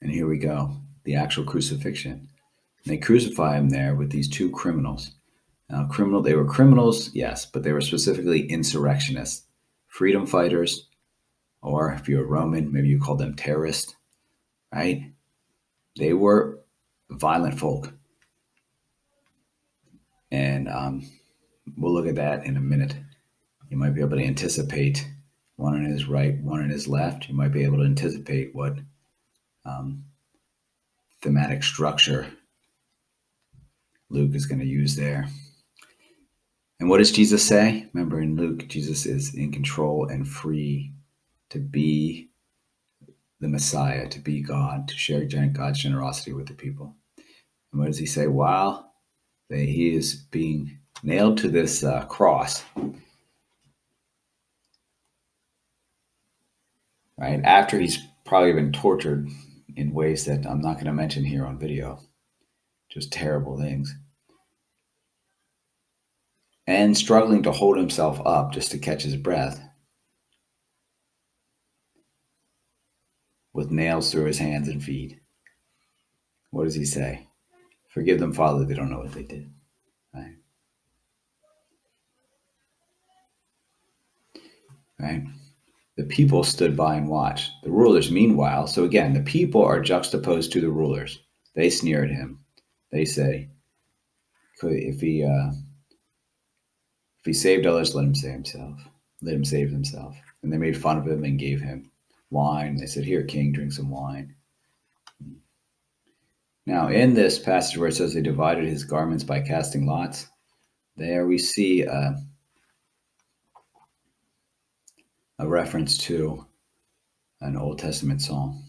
And here we go, the actual crucifixion. And they crucify him there with these two criminals. Now, they were criminals, yes, but they were specifically insurrectionists, freedom fighters, or if you're Roman, maybe you call them terrorists, right? They were violent folk. And we'll look at that in a minute. You might be able to anticipate one on his right, one on his left. You might be able to anticipate what thematic structure Luke is going to use there. And what does Jesus say? Remember in Luke, Jesus is in control and free to be the Messiah, to be God, to share God's generosity with the people. And what does he say? While he is being nailed to this cross, right? After he's probably been tortured in ways that I'm not going to mention here on video, just terrible things, and struggling to hold himself up just to catch his breath, with nails through his hands and feet. What does he say? Forgive them, Father, they don't know what they did. Right? Right? The people stood by and watched. The rulers, meanwhile, so again, the people are juxtaposed to the rulers. They sneer at him. They say, if he saved others, let him save himself. Let him save himself. And they made fun of him and gave him wine. They said, here, king, drink some wine. Now, in this passage where it says they divided his garments by casting lots, there we see a reference to an Old Testament psalm.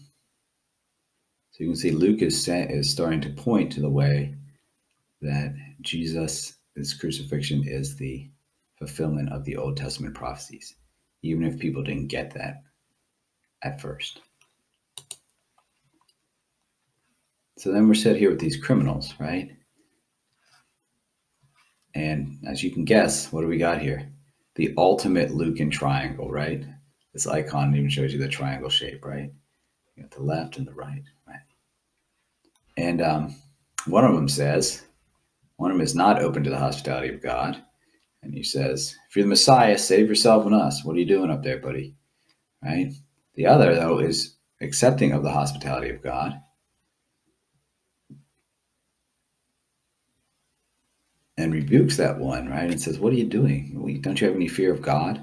So you can see Luke is starting to point to the way that Jesus' crucifixion is the fulfillment of the Old Testament prophecies, even if people didn't get that at first. So then we're set here with these criminals, right? And as you can guess, what do we got here? The ultimate Lucan triangle, right? This icon even shows you the triangle shape, right? You got the left and the right, right? And one of them is not open to the hospitality of God. And he says, if you're the Messiah, save yourself and us. What are you doing up there, buddy? Right? The other, though, is accepting of the hospitality of God. And rebukes that one, right? And says, what are you doing? Don't you have any fear of God?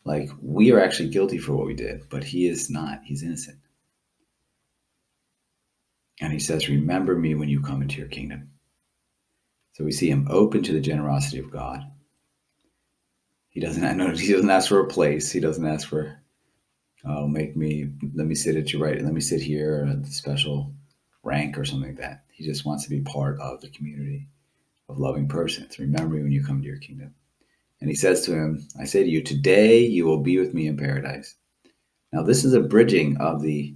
Like, we are actually guilty for what we did, but he is not. He's innocent. And he says, remember me when you come into your kingdom. So we see him open to the generosity of God. He doesn't ask for a place. He doesn't ask for, let me sit at your right. Let me sit here at the special rank or something like that. He just wants to be part of the community of loving persons. Remember me when you come to your kingdom. And he says to him, I say to you, today you will be with me in paradise. Now, this is a bridging of the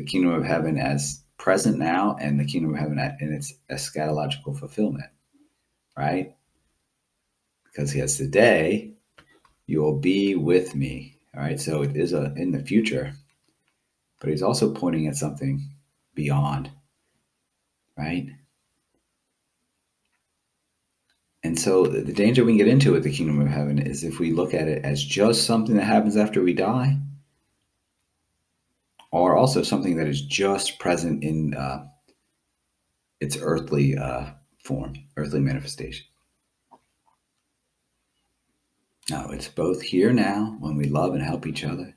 kingdom of heaven as present now and the kingdom of heaven in its eschatological fulfillment, right? Because he has today, you will be with me. All right. So it is in the future, but he's also pointing at something beyond, right? And so the danger we can get into with the kingdom of heaven is if we look at it as just something that happens after we die, or also something that is just present in its earthly form, earthly manifestation. No, it's both here now when we love and help each other,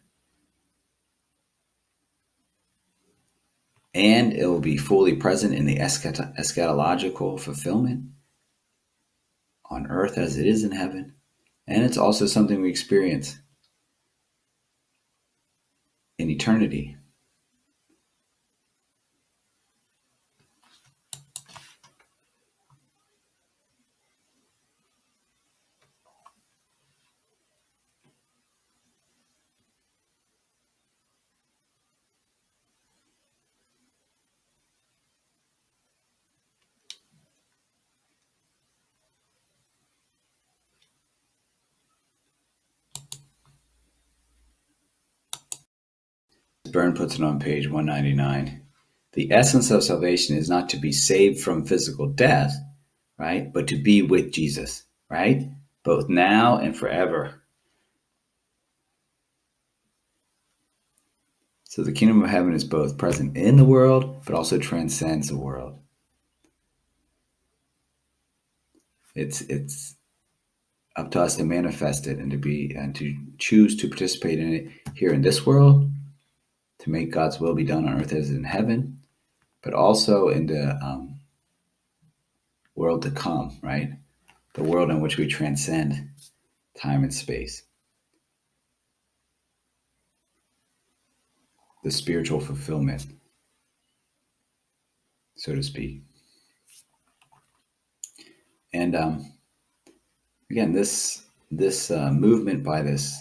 and it will be fully present in the eschatological fulfillment on earth as it is in heaven. And it's also something we experience in eternity. Byrne puts it on page 199, the essence of salvation is not to be saved from physical death, right? But to be with Jesus, right? Both now and forever. So the kingdom of heaven is both present in the world, but also transcends the world. It's up to us to manifest it and to choose to participate in it here in this world, to make God's will be done on earth as in heaven, but also in the world to come, right? The world in which we transcend time and space. The spiritual fulfillment, so to speak. And again, this movement by this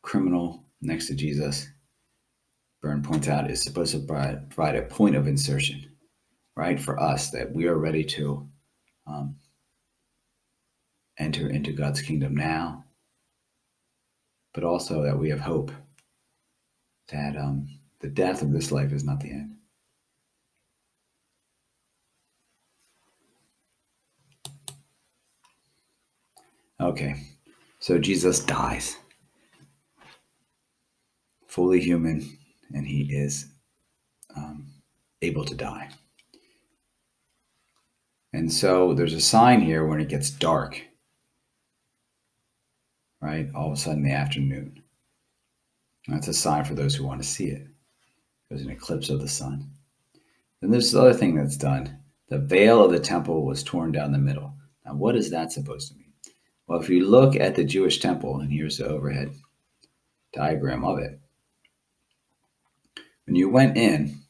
criminal next to Jesus, Byrne points out, is supposed to provide a point of insertion, right, for us, that we are ready to enter into God's kingdom now, but also that we have hope that the death of this life is not the end. Okay, so Jesus dies, fully human, and he is able to die. And so there's a sign here when it gets dark, right? All of a sudden in the afternoon. That's a sign for those who want to see it. There's an eclipse of the sun. Then there's this other thing that's done. The veil of the temple was torn down the middle. Now, what is that supposed to mean? Well, if you look at the Jewish temple, and here's the overhead diagram of it, when you went in,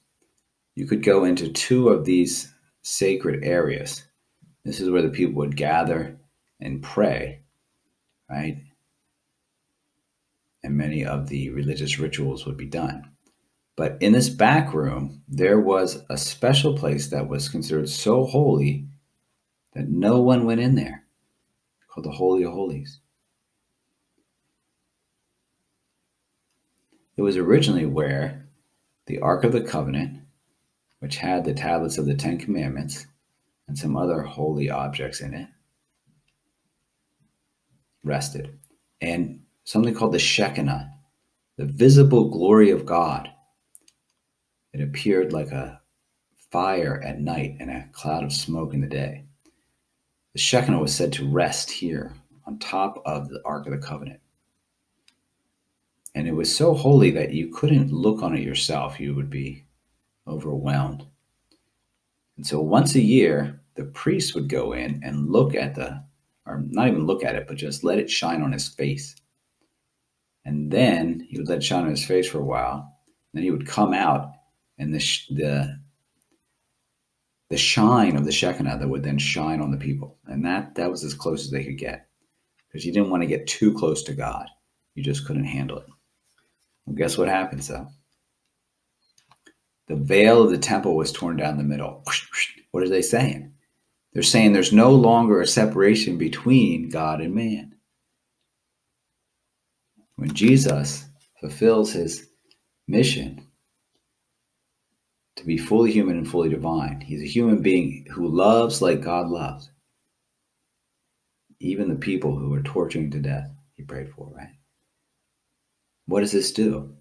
you could go into two of these sacred areas. This is where the people would gather and pray, right? And many of the religious rituals would be done. But in this back room, there was a special place that was considered so holy that no one went in there, called the Holy of Holies. It was originally where the Ark of the Covenant, which had the tablets of the Ten Commandments and some other holy objects in it, rested. And something called the Shekinah, the visible glory of God, it appeared like a fire at night and a cloud of smoke in the day. The Shekinah was said to rest here on top of the Ark of the Covenant. And it was so holy that you couldn't look on it yourself. You would be overwhelmed. And so once a year, the priest would go in and look at or not even look at it, but just let it shine on his face. And then he would let it shine on his face for a while. Then he would come out, and the shine of the Shekinah that would then shine on the people. And that was as close as they could get, because you didn't want to get too close to God. You just couldn't handle it. Well, guess what happens, though? The veil of the temple was torn down the middle. What are they saying? They're saying there's no longer a separation between God and man. When Jesus fulfills his mission to be fully human and fully divine, he's a human being who loves like God loves. Even the people who were torturing to death, he prayed for, right? What does this do?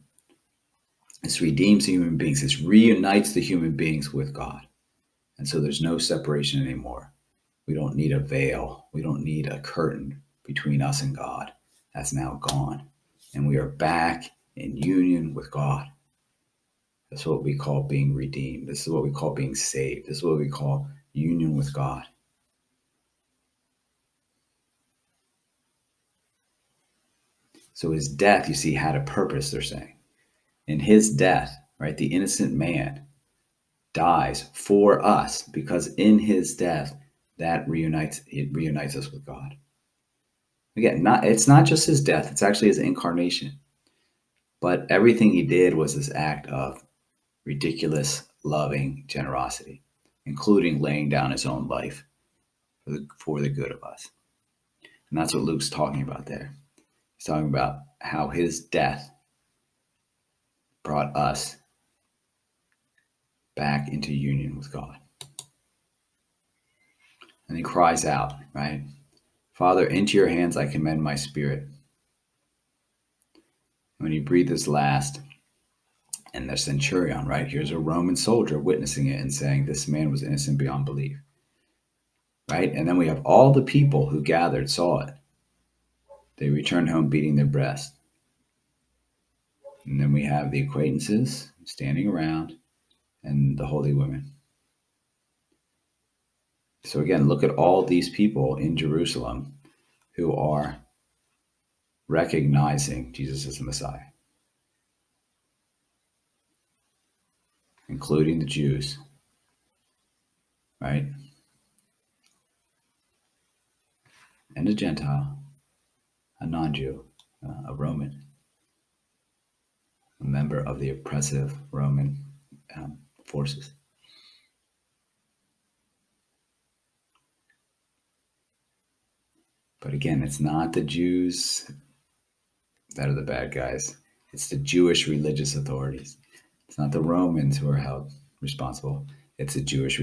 This redeems the human beings. This reunites the human beings with God. And so there's no separation anymore. We don't need a veil. We don't need a curtain between us and God. That's now gone. And we are back in union with God. That's what we call being redeemed. This is what we call being saved. This is what we call union with God. So his death, you see, had a purpose, they're saying. In his death, right, the innocent man dies for us, because in his death, it reunites us with God. Again, it's not just his death, it's actually his incarnation. But everything he did was this act of ridiculous, loving generosity, including laying down his own life for the good of us. And that's what Luke's talking about there. He's talking about how his death brought us back into union with God. And he cries out, right? Father, into your hands I commend my spirit. When he breathed his last, and the centurion, right? Here's a Roman soldier witnessing it and saying this man was innocent beyond belief, right? And then we have all the people who gathered, saw it. They returned home beating their breast. And then we have the acquaintances standing around and the holy women. So again, look at all these people in Jerusalem who are recognizing Jesus as the Messiah, including the Jews, right? And a Gentile, a non-Jew, a Roman, a member of the oppressive Roman forces. But again, it's not the Jews that are the bad guys. It's the Jewish religious authorities. It's not the Romans who are held responsible. It's the Jewish